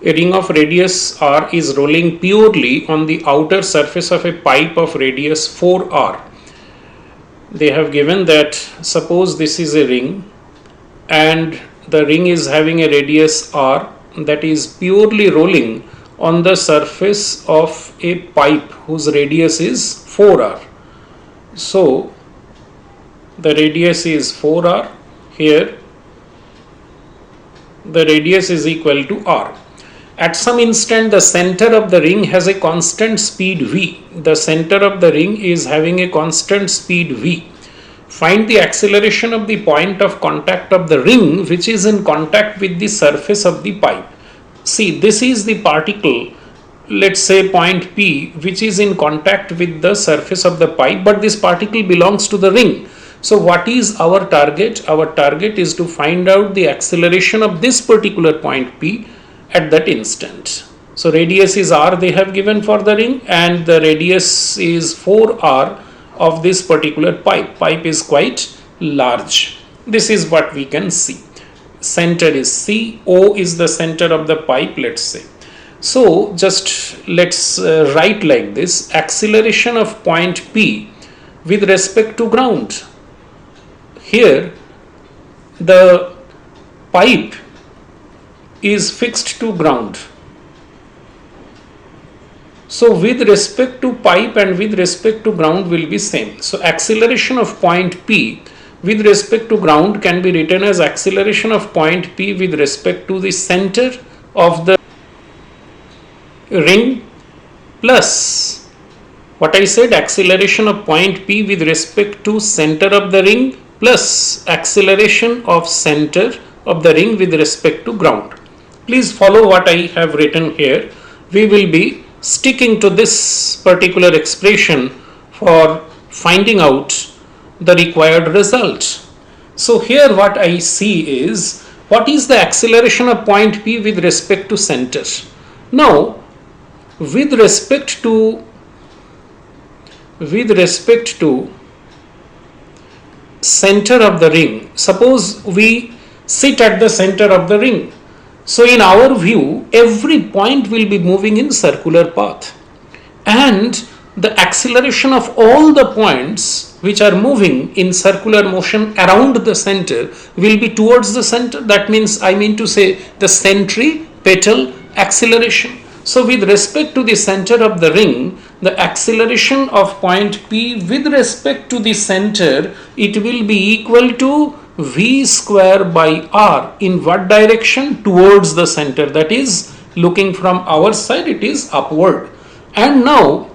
A ring of radius r is rolling purely on the outer surface of a pipe of radius 4r. They have given that suppose this is a ring and the ring is having a radius r that is purely rolling on the surface of a pipe whose radius is 4r. So the radius is 4r. Here the radius is equal to r. At some instant the center of the ring has a constant speed v. The center of the ring is having a constant speed v. Find the acceleration of the point of contact of the ring which is in contact with the surface of the pipe. See, this is the particle, let's say point P, which is in contact with the surface of the pipe, but this particle belongs to the ring. So what is our target? Our target is to find out the acceleration of this particular point P at that instant. So radius is r they have given for the ring and the radius is 4r of this particular pipe. Pipe is quite large. This is what we can see. Center is C, O is the center of the pipe, let's say. So just let's write like this: acceleration of point P with respect to ground. Here the pipe is fixed to ground. So with respect to pipe and with respect to ground will be same. So acceleration of point P with respect to ground can be written as acceleration of point P with respect to the center of the ring plus what I said, acceleration of point P with respect to center of the ring plus acceleration of center of the ring with respect to ground. Please follow what I have written here. We will be sticking to this particular expression for finding out the required result. So here what I see is, what is the acceleration of point P with respect to center? Now with respect to center of the ring, suppose we sit at the center of the ring. So in our view, every point will be moving in circular path, and the acceleration of all the points which are moving in circular motion around the center will be towards the center. That means, I mean to say, the centripetal acceleration. So with respect to the center of the ring, the acceleration of point P with respect to the center, it will be equal to v square by r. In what direction? Towards the center. That is, looking from our side, it is upward. And now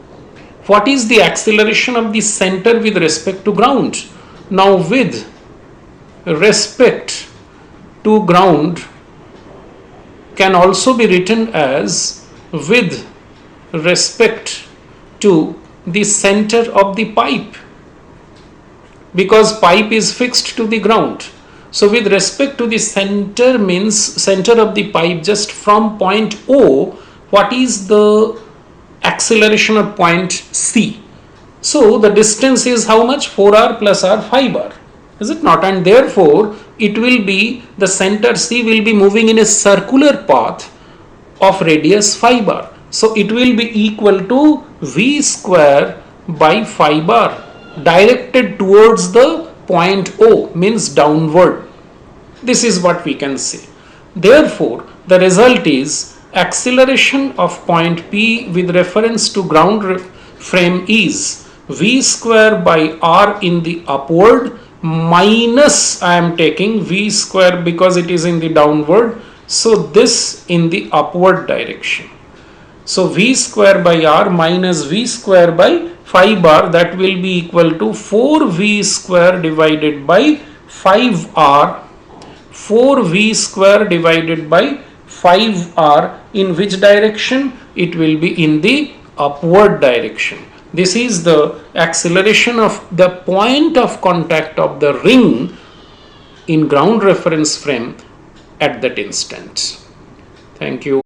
what is the acceleration of the center with respect to ground? Now with respect to ground can also be written as with respect to the center of the pipe, because pipe is fixed to the ground. So with respect to the center means center of the pipe, just from point O, what is the acceleration of point C? So the distance is how much? 4r plus r, 5r, is it not? And therefore it will be, the center C will be moving in a circular path of radius 5r. So it will be equal to v square by 5r, directed towards the point O, means downward. This is what we can say. Therefore the result is acceleration of point P with reference to ground frame is v square by r in the upward minus, I am taking v square because it is in the downward, so this in the upward direction. So v square by r minus v square by 5r, that will be equal to 4v square divided by 5r, 4v square divided by 5r. In which direction? It will be in the upward direction. This is the acceleration of the point of contact of the ring in ground reference frame at that instant. Thank you.